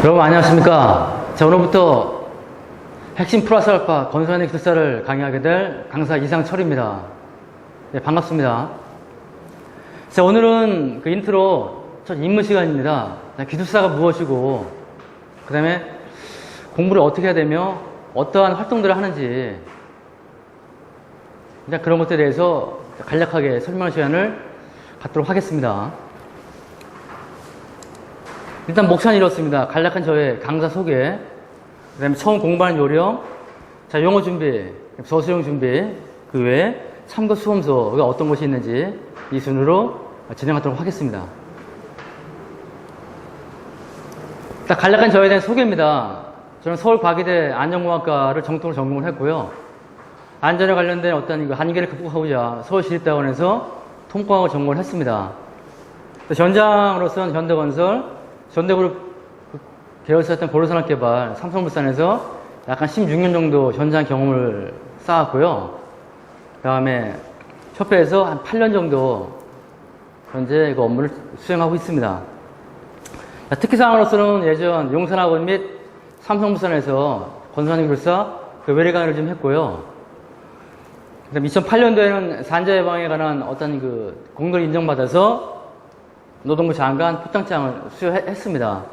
여러분 안녕하십니까. 자, 오늘부터 핵심 플러스 알파 건설의 기술사를 강의하게 될 강사 이상철입니다. 네, 반갑습니다. 자, 오늘은 그 인트로 첫 입문 시간입니다. 기술사가 무엇이고, 그 다음에 공부를 어떻게 해야 되며 어떠한 활동들을 하는지 그런 것들에 대해서 간략하게 설명할 시간을 갖도록 하겠습니다. 일단 목차는 이렇습니다. 간략한 저의 강사 소개, 그 다음에 처음 공부하는 요령, 자, 용어 준비, 서술형 준비, 그 외에 참고 수험서가 어떤 것이 있는지 이 순으로 진행하도록 하겠습니다. 일단 간략한 저에 대한 소개입니다. 저는 서울과기대 안전공학과를 정통으로 전공을 했고요. 안전에 관련된 어떤 한계를 극복하고자 서울시립대학원에서 통과학을 전공을 했습니다. 현장으로서는 현대건설, 현대그룹 계열사였던 보르산업개발, 삼성물산에서 약간 16년 정도 현장 경험을 쌓았고요. 그 다음에 협회에서 한 8년 정도 현재 그 업무를 수행하고 있습니다. 특기사항으로서는 예전 용산학원 및 삼성물산에서 건설기술사 그 외래 강의를 좀 했고요. 그다음 2008년도에는 산재 예방에 관한 어떤 그 공로를 인정받아서 노동부 장관 포장장을 수여했습니다.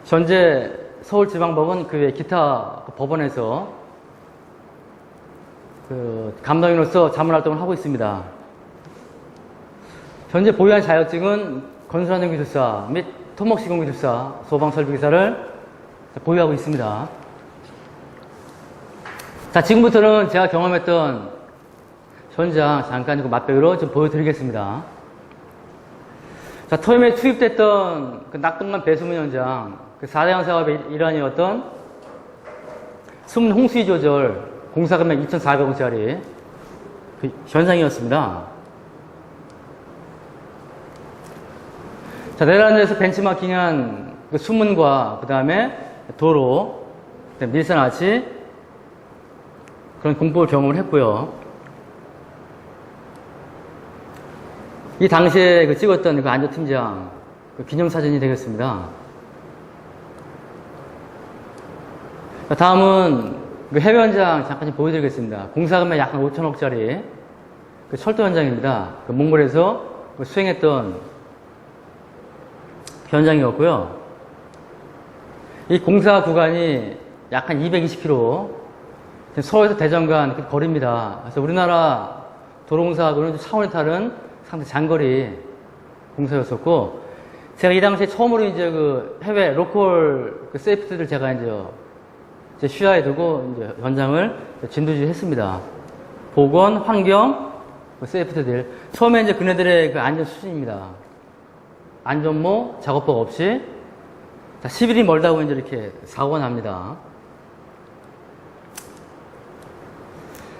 현재 서울지방법원 그 외 기타 법원에서 그 감독인으로서 자문활동을 하고 있습니다. 현재 보유한 자격증은 건설안전기술사 및 토목시공기술사, 소방설비기사를 보유하고 있습니다. 자, 지금부터는 제가 경험했던 현장 잠깐 맛배기로 좀 보여드리겠습니다. 자, 처음에 투입됐던 그 낙동강 배수문 현장, 그 4대강 사업의 일환이었던 수문 홍수위 조절 공사 금액 2,400원짜리 그 현장이었습니다. 자, 네덜란드에서 벤치마킹한 그 수문과 그 다음에 도로, 밀선 아치 그런 공법을 경험을 했고요. 이 당시에 그 찍었던 그 안전팀장 그 기념사진이 되겠습니다. 다음은 그 해외 현장 잠깐 좀 보여드리겠습니다. 공사금액 약 5천억짜리 그 철도 현장입니다. 그 몽골에서 그 수행했던 현장이었고요. 이 공사 구간이 약 한 220km, 서울에서 대전 간 그 거리입니다. 그래서 우리나라 도로공사하고는 차원이 다른 상당히 장거리 공사였었고, 제가 이 당시에 처음으로 이제 그 해외 로컬 그 세이프티를 제가 이제 시야에 두고 이제 현장을 진두지휘 했습니다. 보건, 환경, 세이프티들. 처음에 이제 그네들의 그 안전 수준입니다. 안전모, 작업복 없이. 자, 10일이 멀다고 이제 이렇게 사고가 납니다.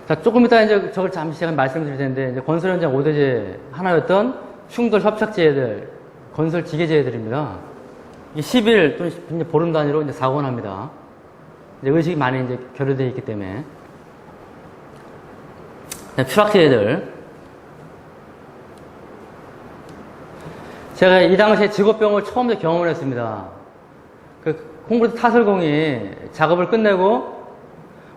자, 조금 이따 이제 저걸 잠시 제가 말씀드릴 텐데, 이제 건설 현장 5대제 하나였던 충돌 협착제해들, 건설 지게제해들입니다. 이 10일 또는 보름 단위로 이제 사고가 납니다. 이제 의식이 많이 이제 결여되어 있기 때문에. 추락제해들. 제가 이 당시에 직업병을 처음 경험을 했습니다. 그 콘크리트 타설공이 작업을 끝내고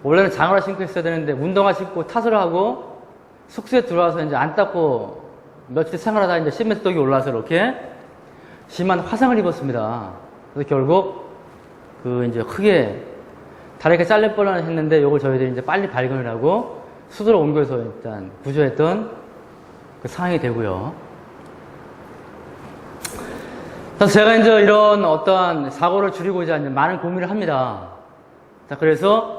원래는 장화를 신고 있어야 되는데 운동화 신고 탓을 하고 숙소에 들어와서 이제 안 닦고 며칠 생활하다 이제 10m 떡이 올라와서 이렇게 심한 화상을 입었습니다. 그래서 결국 그 이제 크게 다리가 잘릴 뻔을 했는데 이걸 저희들이 이제 빨리 발견을 하고 수도로 옮겨서 일단 구조했던 그 상황이 되고요. 그래서 제가 이제 이런 어떠한 사고를 줄이고자 이제 많은 고민을 합니다. 자, 그래서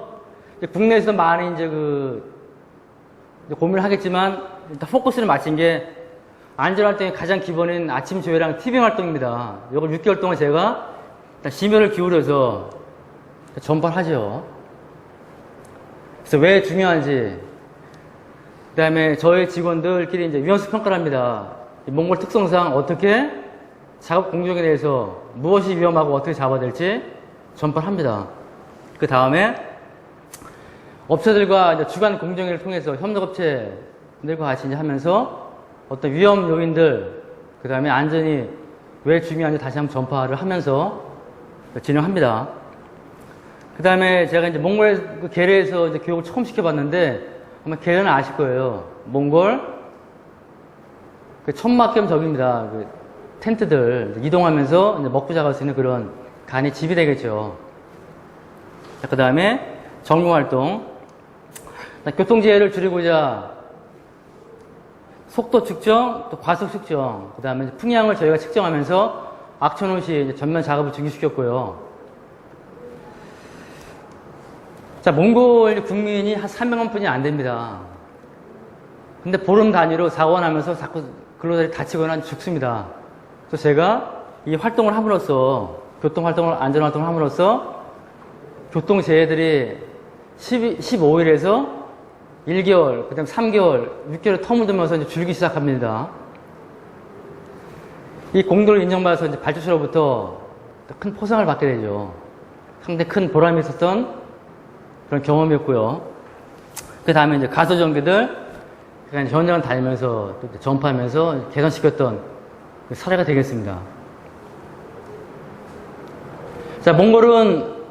국내에서 많이 이제 고민을 하겠지만, 일단 포커스를 맞춘 게, 안전활동의 가장 기본인 아침 조회랑 티빙 활동입니다. 이걸 6개월 동안 제가 일단 심혈을 기울여서 전파를 하죠. 그래서 왜 중요한지, 그 다음에 저희 직원들끼리 이제 위험수 평가를 합니다. 몽골 특성상 어떻게 작업 공정에 대해서 무엇이 위험하고 어떻게 잡아야 될지 전파를 합니다. 그 다음에 업체들과 이제 주간 공정회를 통해서 협력업체들과 같이 이제 하면서 어떤 위험 요인들, 그 다음에 안전이 왜 중요한지 다시 한번 전파를 하면서 진행합니다. 그 다음에 제가 이제 몽골 그 계례에서 이제 교육을 처음 시켜봤는데 아마 계례는 아실 거예요. 몽골 그 천막 겸 적입니다. 그 텐트들 이동하면서 이제 먹고 자갈 수 있는 그런 간이 집이 되겠죠. 그 다음에 전공활동. 교통재해를 줄이고자 속도 측정, 또 과속 측정, 그 다음에 풍향을 저희가 측정하면서 악천후 전면 작업을 중지시켰고요. 자, 몽골 국민이 한 300만 분이 안 됩니다. 근데 보름 단위로 사고가 나면서 자꾸 근로자들이 다치거나 죽습니다. 그래서 제가 이 활동을 함으로써, 교통활동을, 안전활동을 함으로써 교통재해들이 15일에서 1개월, 그 다음 3개월, 6개월 텀을 두면서 이제 줄기 시작합니다. 이 공로를 인정받아서 이제 발주처로부터 큰 포상을 받게 되죠. 상당히 큰 보람이 있었던 그런 경험이었고요. 그 다음에 이제 가소전기들, 그러니까 현장을 다니면서 또 전파하면서 개선시켰던 그 사례가 되겠습니다. 자, 몽골은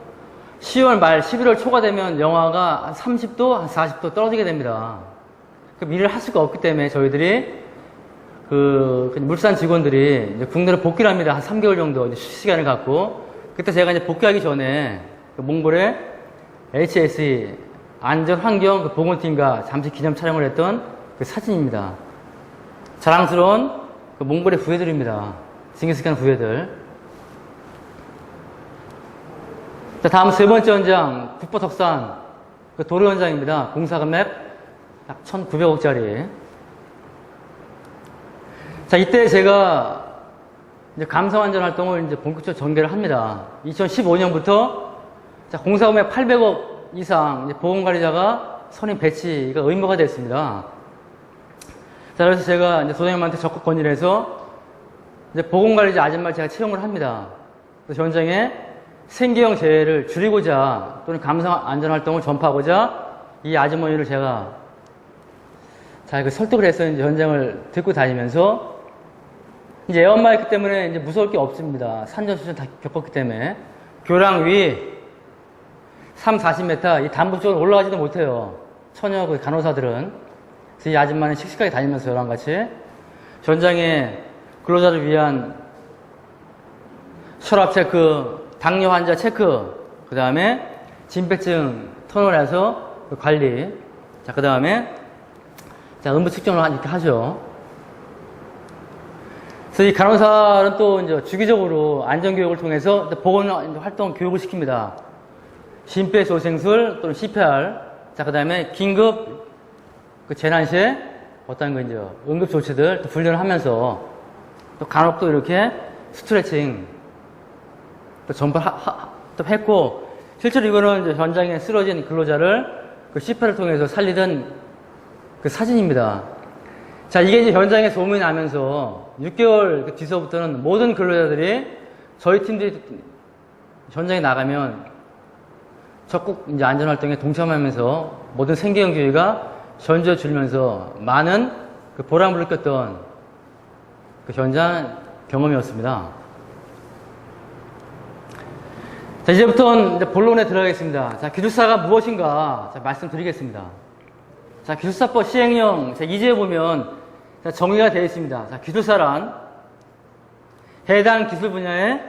10월 말, 11월 초가 되면 영하가 한 30도, 한 40도 떨어지게 됩니다. 그럼 일을 할 수가 없기 때문에 저희들이 그 물산 직원들이 이제 국내로 복귀를 합니다. 한 3개월 정도 이제 휴식 시간을 갖고. 그때 제가 이제 복귀하기 전에 그 몽골의 HSE 안전환경 그 보건팀과 잠시 기념 촬영을 했던 그 사진입니다. 자랑스러운 그 몽골의 후예들입니다. 징기스칸 후예들. 자, 다음 세 번째 현장, 국보덕산 그 도로 현장입니다. 공사금액 약 1,900억짜리. 자, 이때 제가 이제 감사안전 활동을 이제 본격적으로 전개를 합니다. 2015년부터 자, 공사금액 800억 이상 이제 보건관리자가 선임 배치가 의무가 됐습니다. 자, 그래서 제가 이제 소장님한테 적극 건의를 해서 이제 보건관리자 아줌마를 제가 채용을 합니다. 그래서 현장에 생계형 재해를 줄이고자 또는 감사 안전활동을 전파하고자 이 아주머니를 제가 잘 설득을 해서 이제 현장을 듣고 다니면서 이제 에어마이크 때문에 이제 무서울 게 없습니다. 산전수전 다 겪었기 때문에 교량 위 3, 40m 이 단부 쪽으로 올라가지도 못해요. 처녀 그 간호사들은. 그래서 이 아줌마는 씩씩하게 다니면서 저랑 같이 현장에 근로자를 위한 혈압 체크, 당뇨 환자 체크, 그 다음에 진폐증 터널에서 관리, 자, 그 다음에 자, 음부 측정을 이렇게 하죠. 그래서 이 간호사는 또 이제 주기적으로 안전교육을 통해서 보건 활동 교육을 시킵니다. 심폐소생술 또는 CPR, 자, 그 다음에 긴급 그 재난 시에 어떤 그 이제 응급 조치들 또 훈련을 하면서 또 간혹 또 이렇게 스트레칭 또 또 했고, 실제로 이거는 이제 현장에 쓰러진 근로자를 그 CPR을 통해서 살리던 그 사진입니다. 자, 이게 이제 현장에 소문이 나면서 6개월 그 뒤서부터는 모든 근로자들이 저희 팀들이 현장에 나가면 적극 이제 안전활동에 동참하면서 모든 생계형 주의가 전져 줄면서 많은 그 보람을 느꼈던 그 현장 경험이었습니다. 자, 이제부터는 이제 본론에 들어가겠습니다. 자, 기술사가 무엇인가 자, 말씀드리겠습니다. 자, 기술사법 시행령 자, 2제에 보면 자, 정의가 되어 있습니다. 자, 기술사란 해당 기술 분야의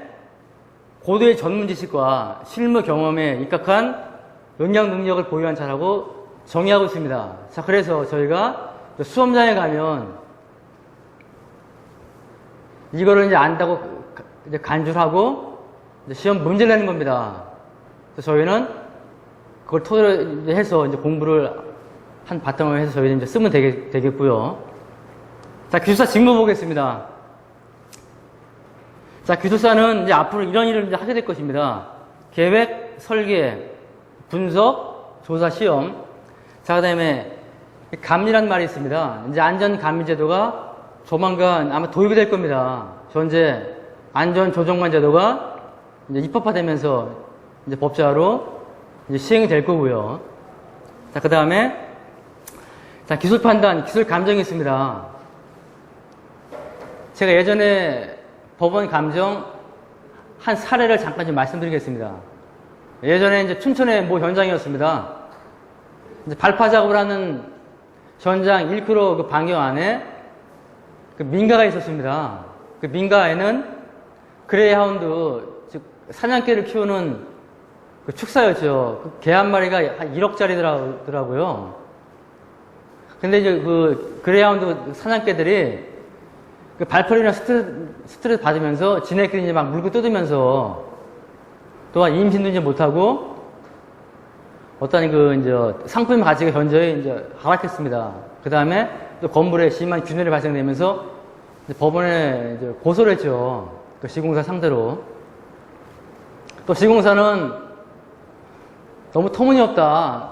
고도의 전문 지식과 실무 경험에 입각한 역량 능력을 보유한 자라고 정의하고 있습니다. 자, 그래서 저희가 수험장에 가면 이거를 이제 안다고 이제 간주하고 시험 문제를 내는 겁니다. 그래서 저희는 그걸 토대로 해서 이제 공부를 한 바탕을 해서 저희는 이제 쓰면 되겠고요. 자, 기술사 직무 보겠습니다. 자, 기술사는 이제 앞으로 이런 일을 이제 하게 될 것입니다. 계획, 설계, 분석, 조사, 시험. 자, 그 다음에 감리란 말이 있습니다. 이제 안전감리제도가 조만간 아마 도입이 될 겁니다. 현재 안전조정관 제도가 이제 입법화되면서 이제 법제화로 이제 시행이 될 거고요. 자, 그 다음에 자, 기술 판단, 기술 감정이 있습니다. 제가 예전에 법원 감정 한 사례를 잠깐 좀 말씀드리겠습니다. 예전에 이제 춘천의 모 현장이었습니다. 이제 발파 작업을 하는 현장 1km 그 방향 안에 그 민가가 있었습니다. 그 민가에는 그레이하운드, 즉 사냥개를 키우는 그 축사였죠. 그 개 한 마리가 한 1억짜리더라고요. 근데 이제 그 그레이하운드 사냥개들이 그 발포리나 스트레스 받으면서 지네끼리 이제 막 물고 뜯으면서 또한 임신도 이제 못하고 어떤 그 이제 상품 가치가 현저히 이제 하락했습니다. 그 다음에 또 건물에 심한 균열이 발생되면서 이제 법원에 이제 고소를 했죠. 그 시공사 상대로. 또 시공사는 너무 터무니없다.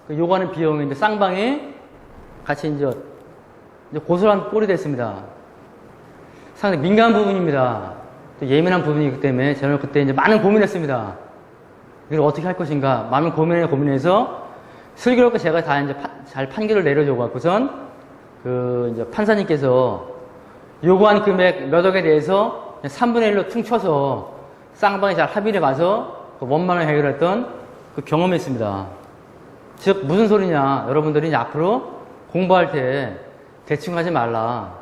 그 요구하는 비용이 이제 쌍방이 같이 이제 고소를 한 꼴이 됐습니다. 상당히 민감한 부분입니다. 또 예민한 부분이기 때문에 저는 그때 이제 많은 고민했습니다. 이걸 어떻게 할 것인가. 많은 고민해서 슬기롭게 제가 다 이제 잘 판결을 내려줘갖고선 그 이제 판사님께서 요구한 금액 몇 억에 대해서 3분의 1로 퉁쳐서 쌍방이 잘 합의를 봐서 그 원만을 해결했던 그 경험이 있습니다. 즉, 무슨 소리냐. 여러분들이 이제 앞으로 공부할 때 대충 하지 말라.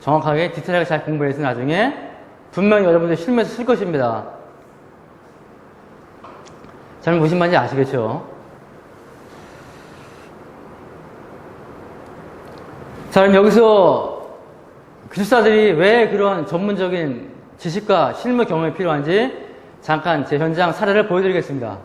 정확하게 디테일하게 잘 공부해서 나중에 분명히 여러분들 실무에서 쓸 것입니다. 저는 무슨 말인지 아시겠죠? 자, 그럼 여기서 기술사들이 왜 그런 전문적인 지식과 실무 경험이 필요한지 잠깐 제 현장 사례를 보여드리겠습니다.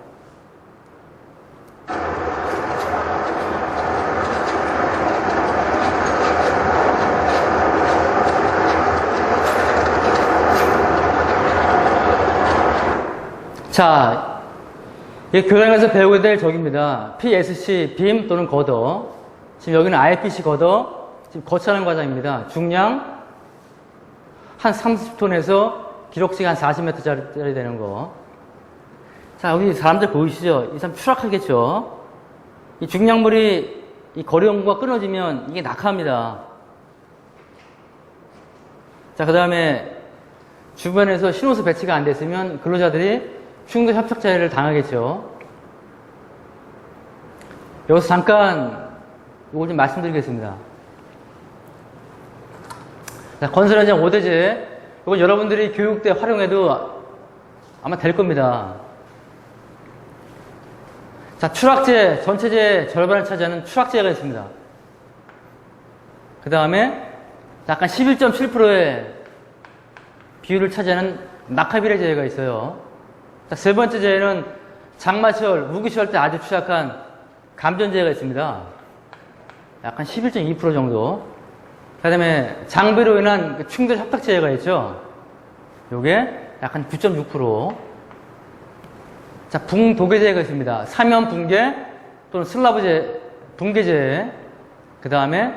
자, 이 교양에서 배우게 될 적입니다. PSC, 빔 또는 거더. 지금 여기는 IPC 거더. 지금 거치하는 과정입니다. 중량 한 30톤에서 기록식 한 40m짜리 되는 거. 자, 여기 사람들 보이시죠? 이 사람 추락하겠죠? 이 중량물이 이 거리 연구가 끊어지면 이게 낙하합니다. 자, 그 다음에 주변에서 신호수 배치가 안 됐으면 근로자들이 충돌 협착자해를 당하겠죠. 여기서 잠깐 이걸 좀 말씀드리겠습니다. 자, 건설 현장 5대제. 이건 여러분들이 교육 때 활용해도 아마 될 겁니다. 자, 추락재, 전체재 절반을 차지하는 추락재가 있습니다. 그 다음에 약간 11.7%의 비율을 차지하는 낙하비례재가 있어요. 자, 세 번째 재해는 장마철, 우기철 때 아주 취약한 감전재해가 있습니다. 약간 11.2% 정도. 그 다음에 장비로 인한 충돌 협탁재해가 있죠. 요게 약간 9.6%. 자, 붕도개재해가 있습니다. 사면 붕괴 또는 슬라브 붕괴재해. 그 다음에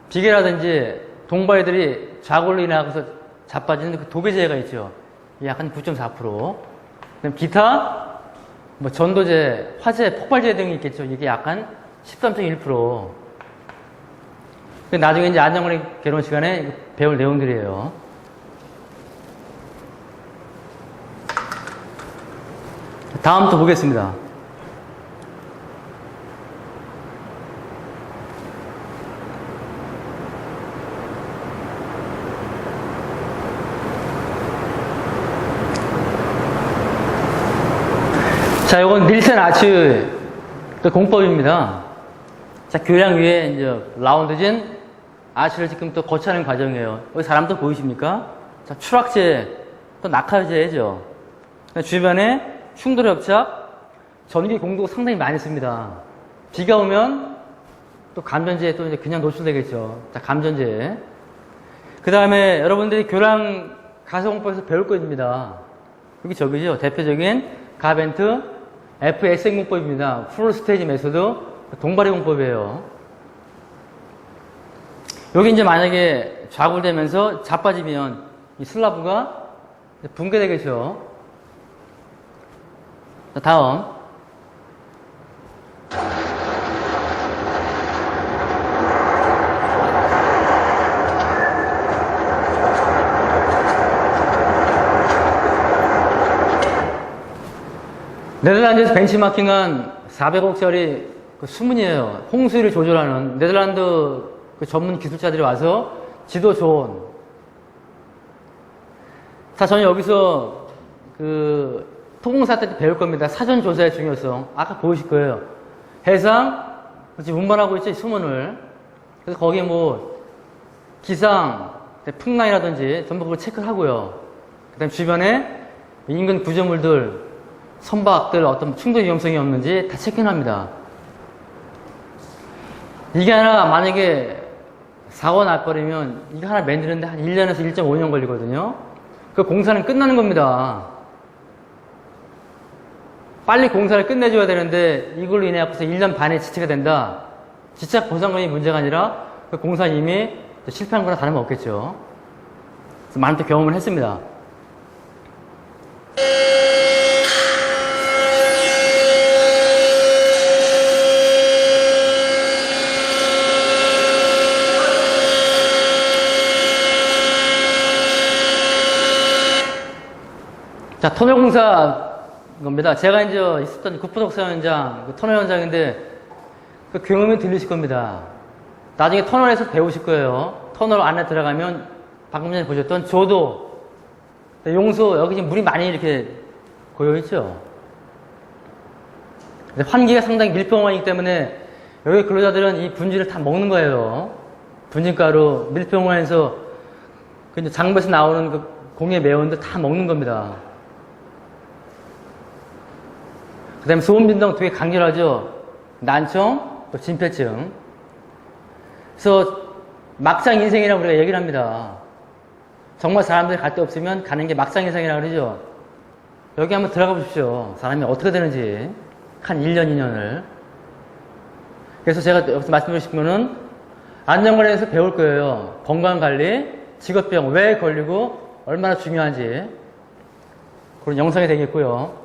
비계라든지 동바위들이 좌골로 인하여서 자빠지는 그 도개재해가 있죠. 약간 9.4%. 그다음 기타, 뭐 전도재, 화재, 폭발재해 등이 있겠죠. 이게 약간 13.1%. 나중에 이제 안전관리 개론 시간에 배울 내용들이에요. 다음 또 보겠습니다. 자, 이건 닐센 아치 공법입니다. 자, 교량 위에 이제 라운드진 아치를 지금 또 거치하는 과정이에요. 여기 사람도 보이십니까? 자, 추락재, 또 낙하재죠. 주변에 충돌 협착, 전기 공도가 상당히 많이 씁니다. 비가 오면 또 감전재에 또 이제 그냥 노출되겠죠. 자, 감전재. 그 다음에 여러분들이 교량 가설공법에서 배울 것입니다. 여기 저기죠. 대표적인 가벤트 FSX 공법입니다. 풀 스테이지 메소드 동발의 공법이에요. 여기 이제 만약에 좌골되면서 자빠지면 이 슬라브가 붕괴되겠죠. 자, 다음. 네덜란드에서 벤치마킹한 400억짜리 그 수문이에요. 홍수를 조절하는 네덜란드 그 전문 기술자들이 와서 지도 좋은. 자, 저는 여기서 그 토공사 때 배울 겁니다. 사전 조사의 중요성. 아까 보이실 거예요. 해상, 지금 운반하고 있죠, 수문을. 그래서 거기에 뭐 기상, 풍랑이라든지 전부 그걸 체크를 하고요. 그 다음에 주변에 인근 구조물들, 선박들 어떤 충돌 위험성이 없는지 다 체크를 합니다. 이게 하나 만약에 사고 날버리면 이거 하나 만드는데 한 1년에서 1.5년 걸리거든요. 그 공사는 끝나는 겁니다. 빨리 공사를 끝내줘야 되는데 이걸로 인해 갖고서 1년 반에 지체가 된다. 지적 보상금이 문제가 아니라 그 공사 이미 실패한 거나 다름없겠죠. 그래서 많은 또 경험을 했습니다. 자, 터널 공사 겁니다. 제가 이제 있었던 구포독사 현장, 그 터널 현장인데 그 경험이 들리실 겁니다. 나중에 터널에서 배우실 거예요. 터널 안에 들어가면 방금 전에 보셨던 조도, 용소, 여기 지금 물이 많이 이렇게 고여있죠. 환기가 상당히 밀폐공간이기 때문에 여기 근로자들은 이 분진을 다 먹는 거예요. 분진가루, 밀폐공간에서 그 장부에서 나오는 그 공예 매운들 다 먹는 겁니다. 그 다음에 소음진동 되게 강렬하죠. 난청, 또 진폐증. 그래서 막장 인생이라고 우리가 얘기를 합니다. 정말 사람들이 갈 데 없으면 가는 게 막장 인생이라고 그러죠. 여기 한번 들어가 보십시오. 사람이 어떻게 되는지. 한 1년, 2년을. 그래서 제가 여기서 말씀드리고 싶은 거는 안전관리에서 배울 거예요. 건강관리, 직업병, 왜 걸리고 얼마나 중요한지. 그런 영상이 되겠고요.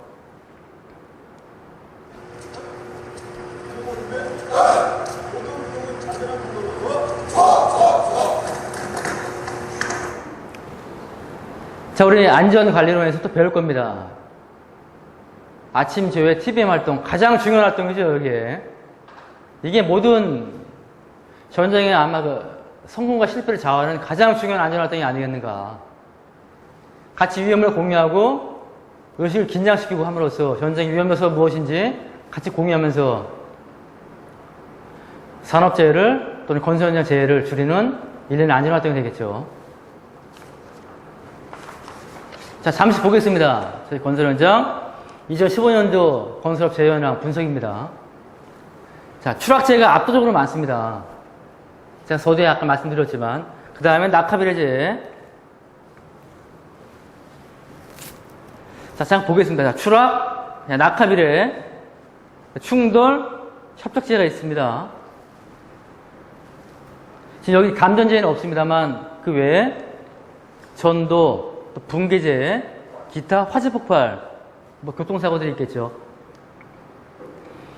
자, 우리 안전관리론에서 또 배울 겁니다. 아침 제외 TBM 활동, 가장 중요한 활동이죠, 여기에. 이게 모든 전쟁의 아마 그 성공과 실패를 좌우하는 가장 중요한 안전활동이 아니겠는가. 같이 위험을 공유하고 의식을 긴장시키고 함으로써 전쟁의 위험 요소가 무엇인지 같이 공유하면서 산업재해를 또는 건설 현장 재해를 줄이는 일련의 안전활동이 되겠죠. 자, 잠시 보겠습니다. 저희 건설 현장 2015년도 건설업 재해 현황 분석입니다. 자, 추락재해가 압도적으로 많습니다. 제가 서두에 아까 말씀드렸지만, 그 다음에 낙하비례재해. 자, 잠깐 보겠습니다. 자, 추락, 낙하비례, 충돌, 협적재해가 있습니다. 지금 여기 감전재해는 없습니다만 그 외에 전도, 또 붕괴재해, 기타 화재 폭발, 뭐 교통사고들이 있겠죠.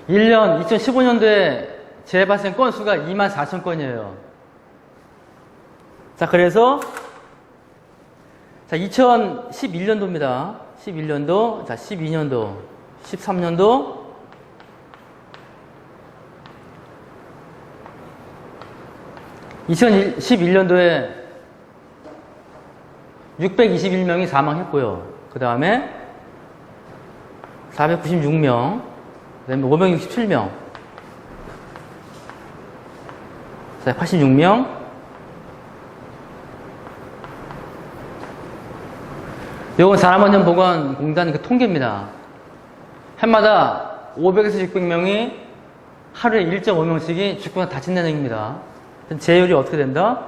1년 2015년도에 재해 발생 건수가 24,000건이에요. 자, 그래서 자, 2011년도입니다. 11년도, 자, 12년도, 13년도, (2011년도에) 621명이 사망했고요. 그 다음에 496명, 그 다음에 567명, 86명, 이건 산업안전보건공단 그 통계입니다. 해마다 500에서 600명이 하루에 1.5명씩이 죽거나 다친다는 얘기입니다. 재율이 어떻게 된다?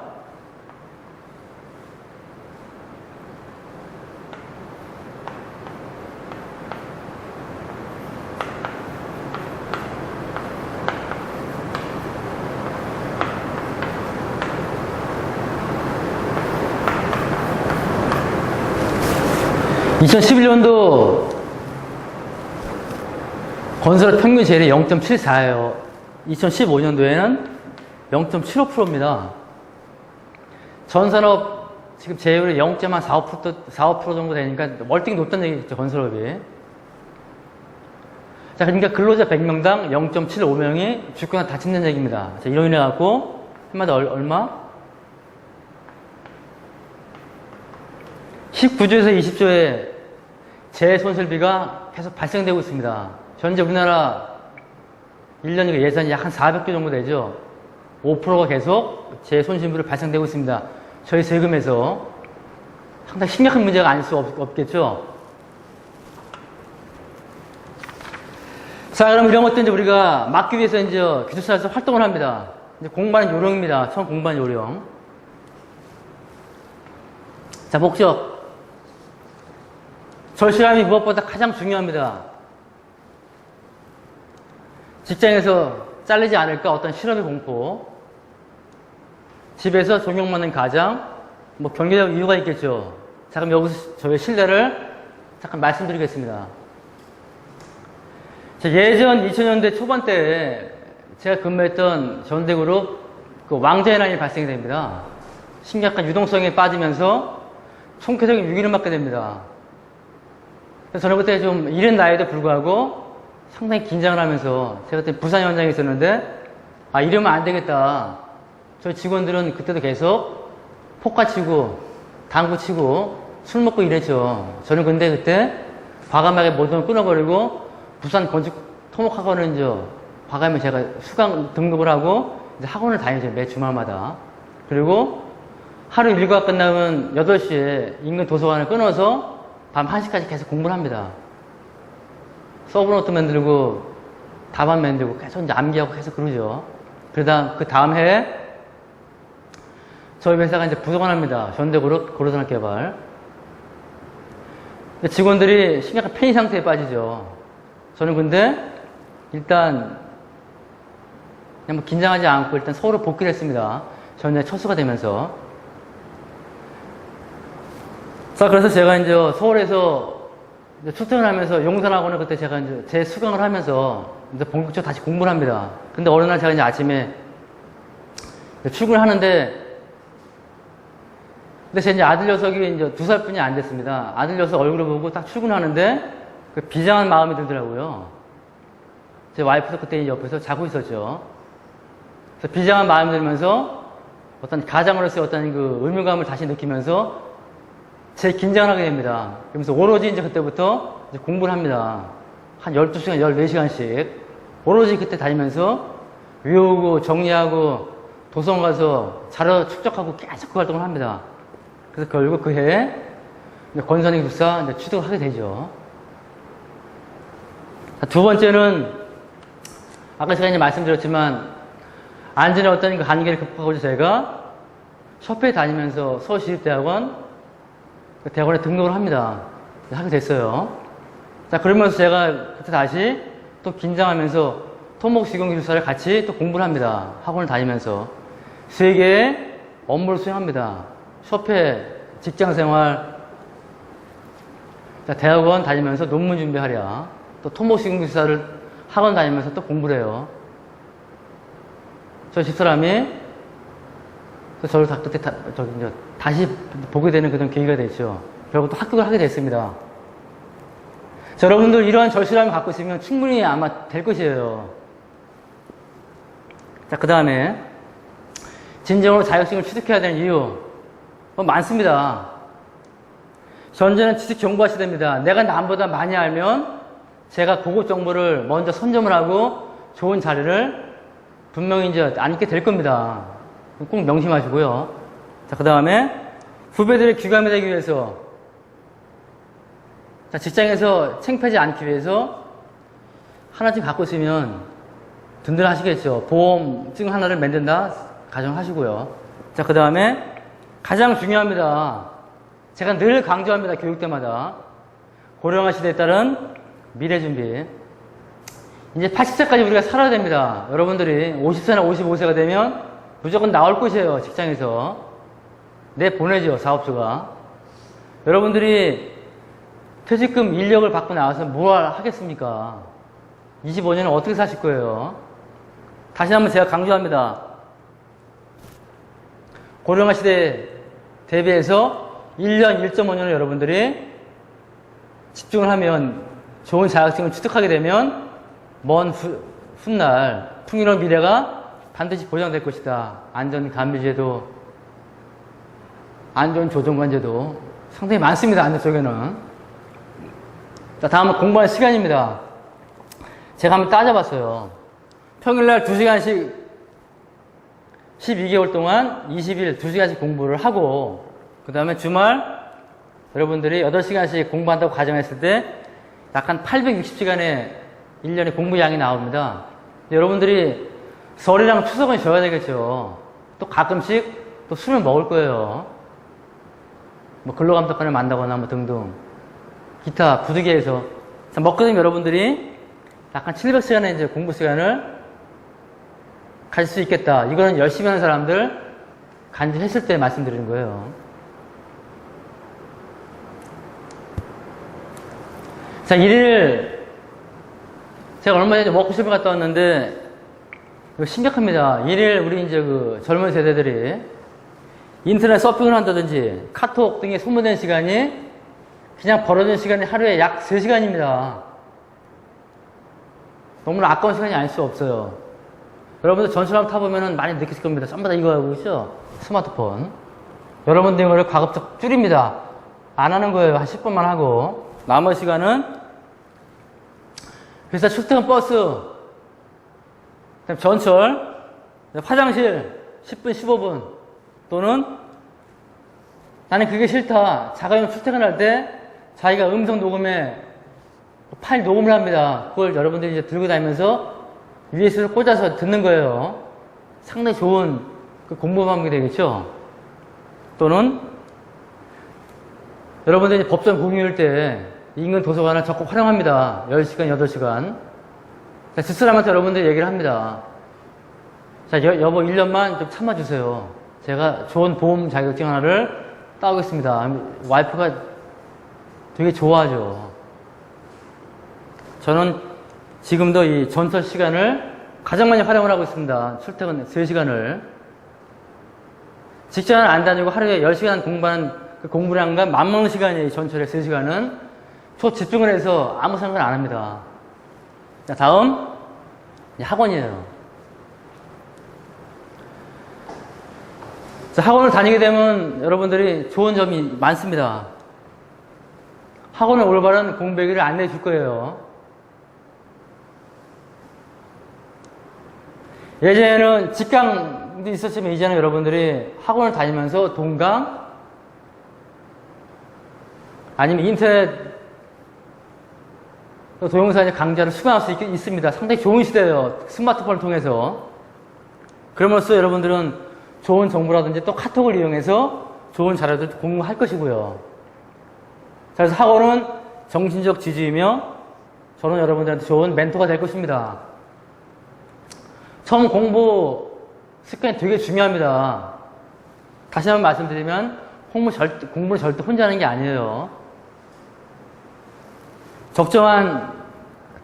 (2011년도) 건설업 평균 재율이 0.74예요. 2015년도에는 0.75%입니다. 전산업 지금 재율이 0.45% 정도 되니까 월등히 높다는 얘기겠죠, 건설업이. 자, 그러니까 근로자 100명당 0.75명이 죽거나 다친다는 얘기입니다. 자, 이로 인해갖고, 해마다 얼마? 19조에서 20조의 재손실비가 계속 발생되고 있습니다. 현재 우리나라 1년 예산이 약 한 400조 정도 되죠. 5%가 계속 재손실비로 발생되고 있습니다. 저희 세금에서 상당히 심각한 문제가 아닐 수 없겠죠. 자, 그럼 이런 것들 이제 우리가 막기 위해서 이제 기술사에서 활동을 합니다. 이제 공부하는 요령입니다. 처음 공부하는 요령. 자, 목적. 절실함이 무엇보다 가장 중요합니다. 직장에서 잘리지 않을까 어떤 실업의 공포, 집에서 존경받는 가장, 뭐 경제적 이유가 있겠죠. 자, 그럼 여기서 저의 신뢰를 잠깐 말씀드리겠습니다. 자, 예전 2000년대 초반 때 제가 근무했던 전대그룹 그 왕자의 난이 발생이 됩니다. 심각한 유동성에 빠지면서 총체적인 위기를 맞게 됩니다. 그래서 저는 그때 좀 이른 나이에도 불구하고 상당히 긴장을 하면서 제가 그때 부산 현장에 있었는데 아, 이러면 안 되겠다. 저희 직원들은 그때도 계속 포카 치고 당구 치고 술 먹고 이랬죠. 저는 근데 그때 과감하게 모든 걸 끊어버리고 부산 건축 토목학원을 이제 과감히 제가 수강 등록을 하고 이제 학원을 다니죠. 매 주말마다. 그리고 하루 일과가 끝나면 8시에 인근 도서관을 끊어서 밤 1시까지 계속 공부를 합니다. 서브노트 만들고 답안 만들고 계속 이제 암기하고 계속 그러죠. 그러다 그 다음 해에 저희 회사가 이제 부도가 납니다. 현대그룹 고려산업개발. 직원들이 심각한 폐인 상태에 빠지죠. 저는 근데 일단 그냥 뭐 긴장하지 않고 일단 서울로 복귀를 했습니다. 전에 철수가 되면서. 자, 그래서 제가 이제 서울에서 이제 출퇴근을 하면서 용산학원을 그때 제가 이제 재수강을 하면서 이제 본격적으로 다시 공부를 합니다. 근데 어느 날 제가 이제 아침에 출근을 하는데 근데 제 이제 아들 녀석이 이제 2살뿐이 안 됐습니다. 아들 녀석 얼굴을 보고 딱 출근하는데 그 비장한 마음이 들더라고요. 제 와이프도 그때 옆에서 자고 있었죠. 그래서 비장한 마음이 들면서 어떤 가장으로서의 어떤 그 의무감을 다시 느끼면서 제 긴장을 하게 됩니다. 그러면서 오로지 이제 그때부터 이제 공부를 합니다. 한 12시간, 14시간씩. 오로지 그때 다니면서 외우고 정리하고 도서관 가서 자료 축적하고 계속 그 활동을 합니다. 그래서 결국 그 해에 권선익 기술사 취득을 하게 되죠. 두 번째는 아까 제가 이제 말씀드렸지만 안전의 어떤 그 한계를 극복하고 제가 협회에 다니면서 서울시립대학원 대학원에 등록을 합니다. 하게 됐어요. 자, 그러면서 제가 그때 다시 또 긴장하면서 토목시공기술사를 같이 또 공부를 합니다. 학원을 다니면서 3개의 업무를 수행합니다. 협회, 직장생활, 자, 대학원 다니면서 논문 준비하랴. 또 토목시공기술사를 학원 다니면서 또 공부를 해요. 저 집사람이 저를 그때 다시 보게 되는 그런 계기가 됐죠. 결국 또 합격을 하게 됐습니다. 자, 여러분들 이러한 절실함을 갖고 있으면 충분히 아마 될 것이에요. 자, 그 다음에 진정으로 자격증을 취득해야 되는 이유 많습니다. 현재는 지식 정보화 시대입니다. 내가 남보다 많이 알면 제가 고급 정보를 먼저 선점을 하고 좋은 자리를 분명히 이제 앉게 될 겁니다. 꼭 명심하시고요. 자, 그 다음에 후배들의 귀감이 되기 위해서 자, 직장에서 창피하지 않기 위해서 하나쯤 갖고 있으면 든든하시겠죠. 보험증 하나를 만든다 가정하시고요. 자, 그 다음에 가장 중요합니다. 제가 늘 강조합니다. 교육 때마다. 고령화 시대에 따른 미래 준비. 이제 80세까지 우리가 살아야 됩니다. 여러분들이 50세나 55세가 되면 무조건 나올 곳이에요. 직장에서. 내보내죠. 사업주가. 여러분들이 퇴직금 인력을 받고 나와서 뭘 하겠습니까? 25년은 어떻게 사실 거예요? 다시 한번 제가 강조합니다. 고령화 시대에 대비해서 1년, 1.5년을 여러분들이 집중을 하면 좋은 자격증을 취득하게 되면 먼 훗날 풍요로운 미래가 반드시 보장될 것이다. 안전감리제도, 안전조정관제도 상당히 많습니다. 안전 쪽에는. 자, 다음은 공부할 시간입니다. 제가 한번 따져봤어요. 평일날 2시간씩 12개월 동안 20일 2시간씩 공부를 하고, 그 다음에 주말 여러분들이 8시간씩 공부한다고 가정했을 때 약 한 860시간의 1년의 공부량이 나옵니다. 여러분들이 설이랑 추석은 쉬어야 되겠죠. 또 가끔씩 또 술을 먹을 거예요. 뭐 근로감독관을 만나거나 뭐 등등 기타 부득이해서 먹거든 여러분들이 약간 700시간의 이제 공부 시간을 가질 수 있겠다. 이거는 열심히 하는 사람들 간주했을 때 말씀드리는 거예요. 자, 1일 제가 얼마 전에 워크숍을 갔다 왔는데 이거 심각합니다. 1일 우리 이제 그 젊은 세대들이 인터넷 서핑을 한다든지 카톡 등에 소모된 시간이 그냥 벌어진 시간이 하루에 약 3시간입니다. 너무나 아까운 시간이 아닐 수 없어요. 여러분들 전철함 타보면 많이 느끼실 겁니다. 전부 다 이거 하고 있죠? 스마트폰. 여러분들 이거를 가급적 줄입니다. 안 하는 거예요. 한 10분만 하고. 남은 시간은 회사 출퇴근 버스, 전철, 화장실 10분, 15분 또는 나는 그게 싫다. 자가용 출퇴근할 때 자기가 음성 녹음에 파일 녹음을 합니다. 그걸 여러분들이 이제 들고 다니면서 USB를 꽂아서 듣는 거예요. 상당히 좋은 그 공부 방법이 되겠죠. 또는 여러분들이 법전 공유할 때 인근 도서관을 적극 활용합니다. 10시간, 8시간. 자, 집사람한테 여러분들이 얘기를 합니다. 자, 여보 1년만 좀 참아주세요. 제가 좋은 보험 자격증 하나를 따오겠습니다. 와이프가 되게 좋아하죠. 저는 지금도 이 전철 시간을 가장 많이 활용을 하고 있습니다. 출퇴근 3시간을. 직장을 안 다니고 하루에 10시간 공부하는 그 공부량과 맞먹는 시간이에요. 이 전철의 3시간은. 초집중을 해서 아무 생각을 안 합니다. 자, 다음 학원이에요. 자, 학원을 다니게 되면 여러분들이 좋은 점이 많습니다. 학원의 올바른 공부하기를 안내해 줄 거예요. 예전에는 직강도 있었지만 이제는 여러분들이 학원을 다니면서 동강 아니면 인터넷 동영상 강좌를 수강할 수 있습니다. 상당히 좋은 시대예요. 스마트폰을 통해서. 그러면서 여러분들은 좋은 정보라든지 또 카톡을 이용해서 좋은 자료들 공부할 것이고요. 그래서 학원은 정신적 지주이며 저는 여러분들한테 좋은 멘토가 될 것입니다. 처음 공부 습관이 되게 중요합니다. 다시 한번 말씀드리면 공부는 절대 혼자 하는 게 아니에요. 적정한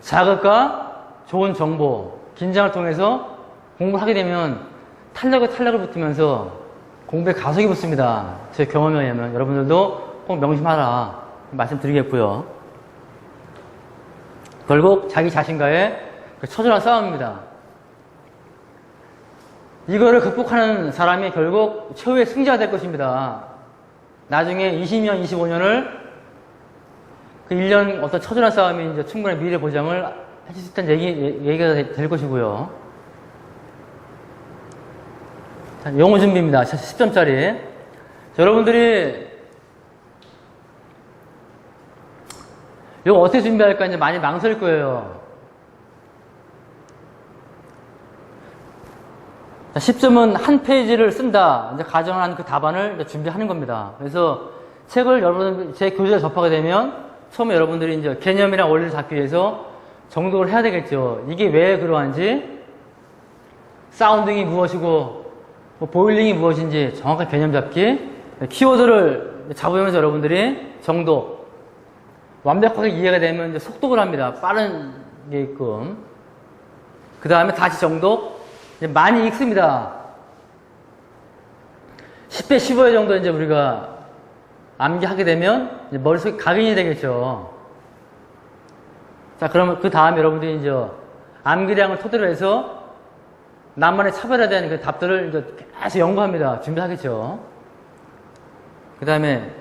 자극과 좋은 정보, 긴장을 통해서 공부를 하게 되면 탄력을 붙으면서 공부에 가속이 붙습니다. 제 경험에 의하면 여러분들도 꼭 명심하라 말씀드리겠고요. 결국 자기 자신과의 처절한 싸움입니다. 이거를 극복하는 사람이 결국 최후의 승자가 될 것입니다. 나중에 20년, 25년을 그 1년 어떤 처절한 싸움이 이제 충분한 미래 보장을 하실 수 있다는 얘기가 될 것이고요. 자, 영어 준비입니다. 10점짜리. 여러분들이 이거 어떻게 준비할까 이제 많이 망설일 거예요. 자, 10점은 한 페이지를 쓴다. 이제 가정한 그 답안을 준비하는 겁니다. 그래서 책을 여러분 제 교재에 접하게 되면 처음에 여러분들이 이제 개념이랑 원리를 잡기 위해서 정독을 해야 되겠죠. 이게 왜 그러한지, 사운딩이 무엇이고, 뭐 보일링이 무엇인지 정확한 개념 잡기, 키워드를 잡으면서 여러분들이 정독, 완벽하게 이해가 되면 이제 속독을 합니다. 빠른 게끔. 그 다음에 다시 정독, 이제 많이 읽습니다. 10배, 15회 정도 이제 우리가 암기하게 되면 이제 머릿속에 각인이 되겠죠. 자, 그러면 그 다음에 여러분들이 이제 암기량을 토대로 해서 나만의 차별화에 대한 그 답들을 이제 계속 연구합니다. 준비하겠죠. 그 다음에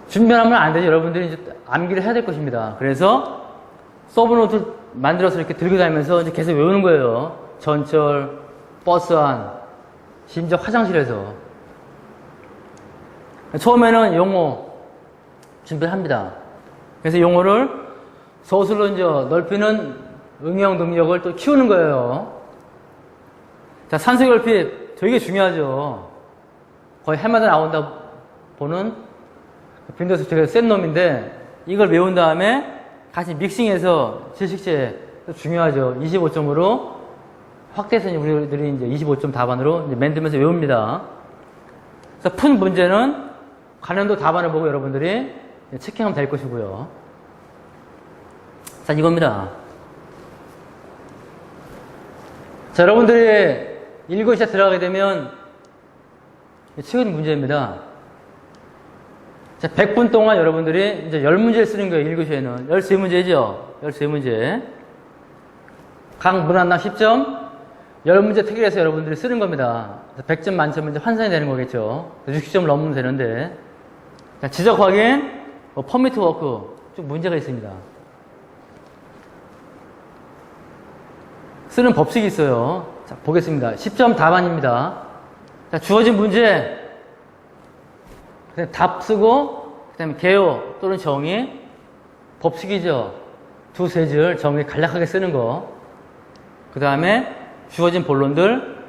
준비하면 안 되죠. 여러분들이 이제 암기를 해야 될 것입니다. 그래서 서브노트 만들어서 이렇게 들고 다니면서 이제 계속 외우는 거예요. 전철, 버스 안, 심지어 화장실에서. 처음에는 용어 준비를 합니다. 그래서 용어를 서술로 이제 넓히는 응용 능력을 또 키우는 거예요. 자, 산수 결핍 되게 중요하죠. 거의 해마다 나온다 보는 빈도수 되게 센 놈인데 이걸 외운 다음에 같이 믹싱해서 질식제 중요하죠. 25점으로 확대해서 우리들이 이제 25점 답안으로 이제 만들면서 외웁니다. 그래서 푼 문제는 관련도 답안을 보고 여러분들이 체킹하면 될 것이고요. 자, 이겁니다. 자, 여러분들이 1교시에 들어가게 되면 최근 문제입니다. 자, 100분 동안 여러분들이 이제 10문제를 쓰는 거예요. 1교시에는. 13문제죠. 13문제. 각 문항당 10점, 10문제 택일해서 여러분들이 쓰는 겁니다. 100점 만점은 이제 환산이 되는 거겠죠. 60점 넘으면 되는데. 자, 지적 확인, 퍼미트 워크, 쭉 문제가 있습니다. 쓰는 법칙이 있어요. 자, 보겠습니다. 10점 답안입니다. 자, 주어진 문제, 그다음에 답 쓰고, 그 다음에 개요 또는 정의, 법칙이죠. 두세 줄 정의 간략하게 쓰는 거. 그 다음에 주어진 본론들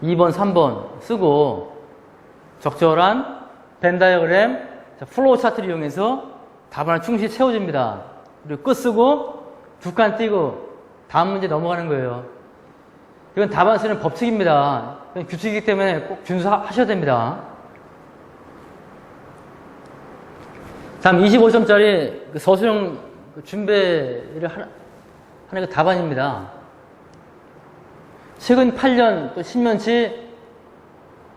2번, 3번 쓰고, 적절한 벤 다이어그램, 플로우 차트를 이용해서 답안을 충실히 채워줍니다. 그리고 끝 쓰고, 두 칸 띄고, 다음 문제 넘어가는 거예요. 이건 답안 쓰는 법칙입니다. 규칙이기 때문에 꼭 준수하셔야 됩니다. 다음 25점짜리 서술형 준비를 하는 게 답안입니다. 최근 8년 또 10년치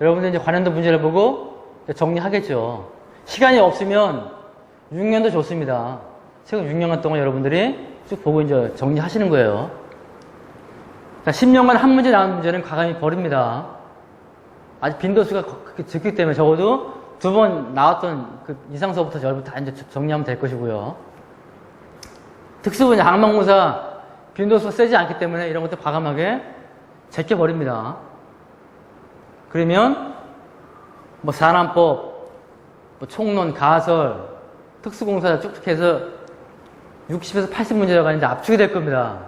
여러분들 이제 관련된 문제를 보고 정리하겠죠. 시간이 없으면 6년도 좋습니다. 최근 6년간 동안 여러분들이 쭉 보고 이제 정리하시는 거예요. 자, 10년간 한 문제 나온 문제는 과감히 버립니다. 아직 빈도수가 그렇게 적기 때문에 적어도 두 번 나왔던 그 이상서부터 여러분 다 이제 정리하면 될 것이고요. 특수분야, 항만공사 빈도수가 세지 않기 때문에 이런 것들 과감하게 제껴버립니다. 그러면 뭐 산안법, 뭐 총론, 가설, 특수공사 쭉쭉 해서 60에서 80문제가 이제 압축이 될 겁니다.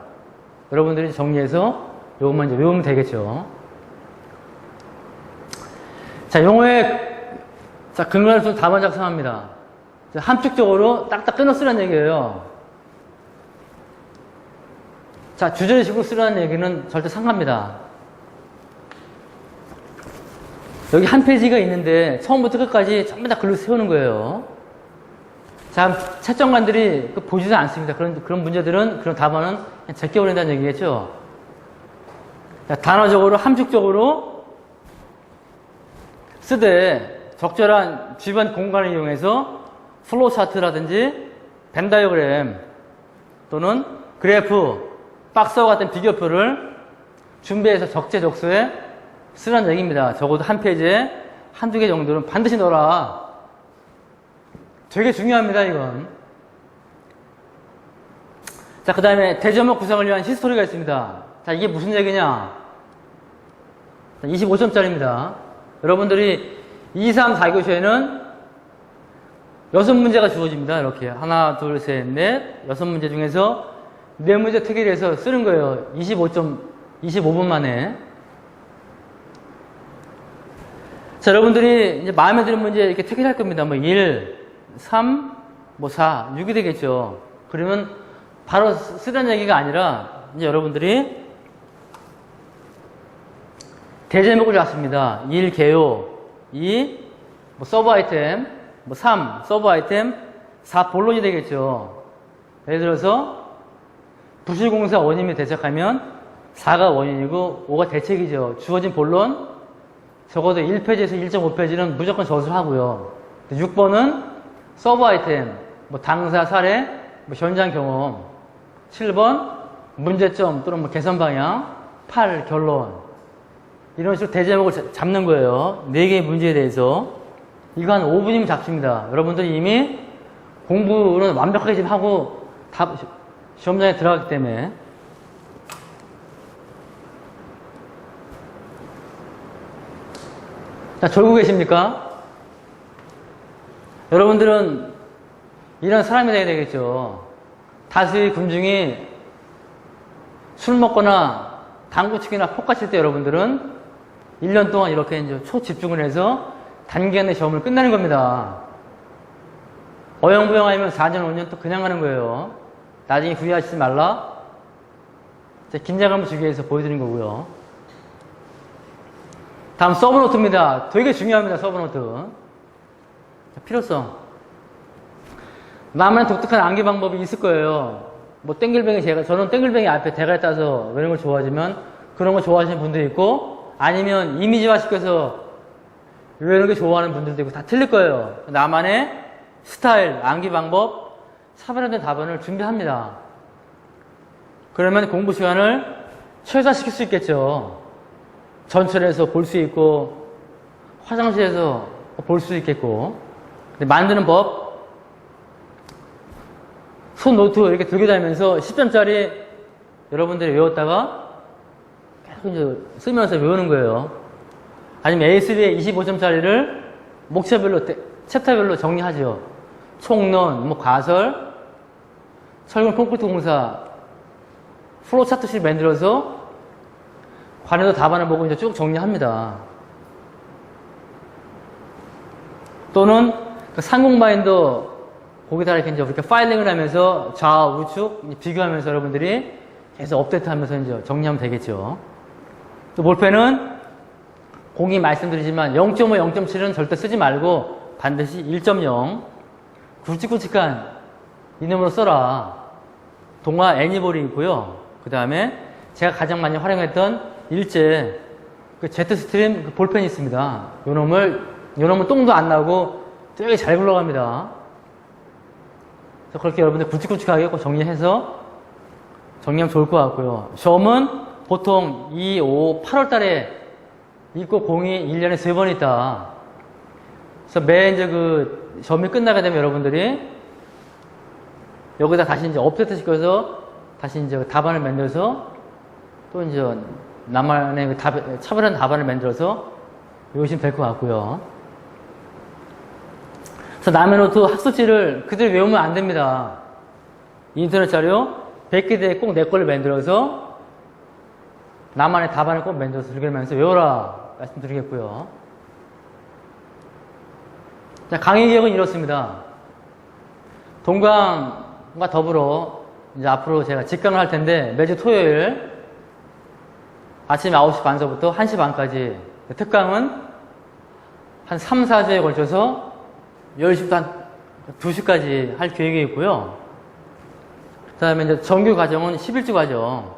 여러분들이 정리해서 요것만 이제 외우면 되겠죠. 자, 용어의 근거를 좀 답안 작성합니다. 함축적으로 딱딱 끊어 쓰라는 얘기예요. 자, 주저식으로 쓰라는 얘기는 절대 상합니다. 여기 한 페이지가 있는데 처음부터 끝까지 전부 다 글로 세우는 거예요. 자, 채점관들이 보지도 않습니다. 그런 문제들은, 그런 답안은 그냥 제껴버린다는 얘기겠죠. 자, 단어적으로, 함축적으로 쓰되 적절한 주변 공간을 이용해서 플로우 차트라든지 벤 다이어그램 또는 그래프, 박스와 같은 비교표를 준비해서 적재적소에 쓰라는 얘기입니다. 적어도 한 페이지에 한두 개 정도는 반드시 넣어라. 되게 중요합니다, 이건. 자, 그 다음에 대제목 구성을 위한 히스토리가 있습니다. 자, 이게 무슨 얘기냐? 25점짜리입니다. 여러분들이 2, 3, 4교시에는 6문제가 주어집니다. 이렇게. 하나, 둘, 셋, 넷, 6문제 중에서 4문제 특일해서 쓰는 거예요. 25분 만에. 자, 여러분들이 이제 마음에 드는 문제 이렇게 특일할 겁니다. 뭐 1, 3, 뭐 4, 6이 되겠죠. 그러면 바로 쓰라는 얘기가 아니라 이제 여러분들이 대제목을 잡습니다. 1, 개요. 2, 뭐 서브 아이템. 뭐 3, 서브 아이템. 4, 본론이 되겠죠. 예를 들어서 부실공사 원인이 대책하면 4가 원인이고 5가 대책이죠. 주어진 본론 적어도 1페이지에서 1.5페이지는 무조건 저술하고요. 6번은 서브 아이템, 뭐 당사 사례, 뭐 현장 경험. 7번 문제점 또는 뭐 개선 방향, 8 결론. 이런 식으로 대제목을 잡는 거예요. 4개의 문제에 대해서. 이거 한 5분이면 잡습니다. 여러분들이 이미 공부는 완벽하게 지금 하고 시험장에 들어갔기 때문에. 자, 졸고 계십니까? 여러분들은 이런 사람이 돼야 되겠죠. 다수의 군중이 술 먹거나 당구 치기나 포카 칠 때 여러분들은 1년 동안 이렇게 이제 초집중을 해서 단기간에 시험을 끝내는 겁니다. 어영부영하면 4년, 5년 또 그냥 가는 거예요. 나중에 후회하시지 말라. 긴장감을 주기 위해서 보여드린 거고요. 다음 서브노트입니다. 되게 중요합니다. 서브노트. 필요성. 나만의 독특한 암기 방법이 있을 거예요. 뭐 땡글뱅이 저는 땡글뱅이 앞에 대가리 따서 외우는 걸 좋아하지만 그런 거 좋아하시는 분도 있고 아니면 이미지화 시켜서 외우는 게 좋아하는 분들도 있고 다 틀릴 거예요. 나만의 스타일, 암기 방법, 차별화된 답안을 준비합니다. 그러면 공부 시간을 최소화시킬 수 있겠죠. 전철에서 볼 수 있고 화장실에서 볼 수 있겠고. 근데 만드는 법, 손 노트 이렇게 들고 다니면서 10점짜리 여러분들이 외웠다가 계속 이제 쓰면서 외우는 거예요. 아니면 A3의 25점짜리를 목차별로, 챕터별로 정리하죠. 총론, 뭐 가설, 철근 콘크리트 공사, 플로우 차트식 만들어서 관에서 답안을 보고 이제 쭉 정리합니다. 또는 그 상공바인더 거기다 이렇게 파일링을 하면서 좌우, 우측 비교하면서 여러분들이 계속 업데이트하면서 이제 정리하면 되겠죠. 또 볼펜은 공이 말씀드리지만 0.5, 0.7은 절대 쓰지 말고 반드시 1.0 굵직굵직한 이놈으로 써라. 동화 애니볼이 있고요. 그 다음에 제가 가장 많이 활용했던 일제 그 제트스트림 그 볼펜이 있습니다. 요놈은 똥도 안 나고 되게 잘 굴러갑니다. 그래서 그렇게 여러분들 굵직굵직하게 꼭 정리해서 정리하면 좋을 것 같고요. 시험은 보통 2, 5, 8월 달에 있고 공이 1년에 3번 있다. 그래서 매 이제 그 시험이 끝나게 되면 여러분들이 여기다 다시 이제 업데이트 시켜서 다시 이제 답안을 만들어서 또 이제 나만의 그 차별한 답안을 만들어서 외우시면 될 것 같고요. 그래서 남의 노트 학습지를 그대로 외우면 안 됩니다. 인터넷 자료 100개 꼭 내 걸로 만들어서 나만의 답안을 꼭 만들어서 읽으면서 외워라 말씀드리겠고요. 자, 강의 기획은 이렇습니다. 동강과 더불어 이제 앞으로 제가 직강을 할 텐데 매주 토요일 아침 9시 반서부터 1시 반까지 특강은 한 3, 4주에 걸쳐서 10시부터 한 2시까지 할 계획이 있고요. 그 다음에 이제 정규 과정은 11주 과정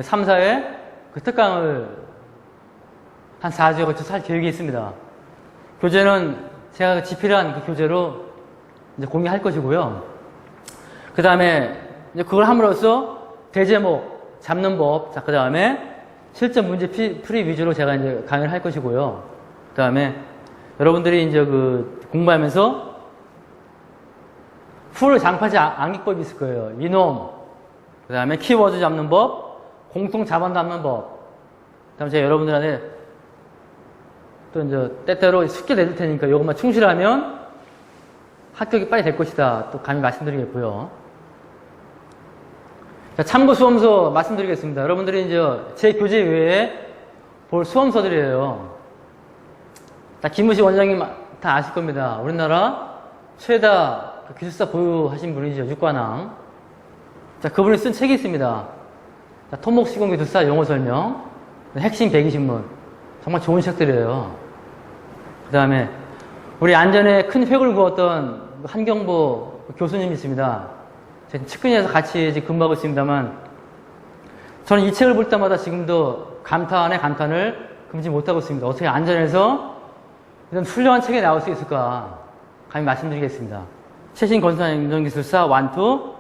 3, 4회 그 특강을 한 4주에 걸쳐서 할 계획이 있습니다. 교재는 제가 집필한 그 교재로 이제 공개할 것이고요. 그 다음에 이제 그걸 함으로써 대제목 잡는 법, 자, 그 다음에 실전 문제 풀이 위주로 제가 이제 강의를 할 것이고요. 그 다음에 여러분들이 이제 그 공부하면서 풀 장파지 암기법이 있을 거예요. 이놈, 그 다음에 키워드 잡는 법, 공통 자반 잡는 법. 그 다음에 제가 여러분들한테 또 이제 때때로 숙제 내줄 테니까 이것만 충실하면 합격이 빨리 될 것이다. 또 감히 말씀드리겠고요. 자, 참고 수험서 말씀드리겠습니다. 여러분들이 이제 제 교재 외에 볼 수험서들이에요. 다 김우식 원장님 다 아실 겁니다. 우리나라 최다 기술사 보유하신 분이죠. 육관왕. 자, 그분이 쓴 책이 있습니다. 자, 토목시공기술사 용어 설명, 핵심 배기신문. 정말 좋은 책들이에요. 그 다음에 우리 안전에 큰 획을 그었던 한경보 교수님이 있습니다. 제가 측근에서 같이 근무하고 있습니다만 저는 이 책을 볼 때마다 지금도 감탄을 금치 못하고 있습니다. 어떻게 안전에서 이런 훌륭한 책이 나올 수 있을까 감히 말씀드리겠습니다. 최신 건설안전기술사 1, 2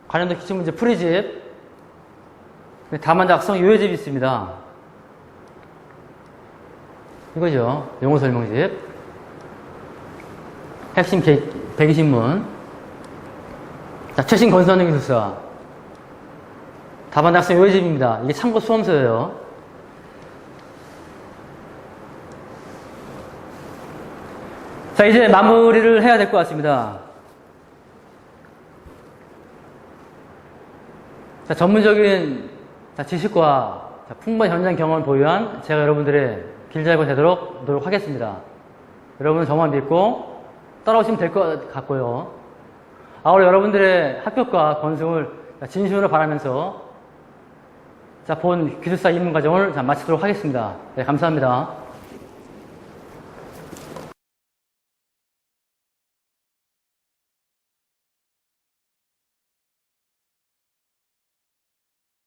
관련된 기출문제 풀이집 다만 작성 요예집이 있습니다. 이거죠. 용어 설명집. 핵심 배기신문. 자, 최신 건설능 기술사. 다반 작성 요예집입니다. 이게 참고 수험서예요. 자, 이제 마무리를 해야 될 것 같습니다. 자, 전문적인 지식과 풍부한 현장 경험을 보유한 제가 여러분들의 길잡이가 되도록 노력하겠습니다. 여러분은 저만 믿고 따라오시면 될 것 같고요. 오늘 여러분들의 합격과 건승을 진심으로 바라면서 본 기술사 입문 과정을 마치도록 하겠습니다. 네, 감사합니다.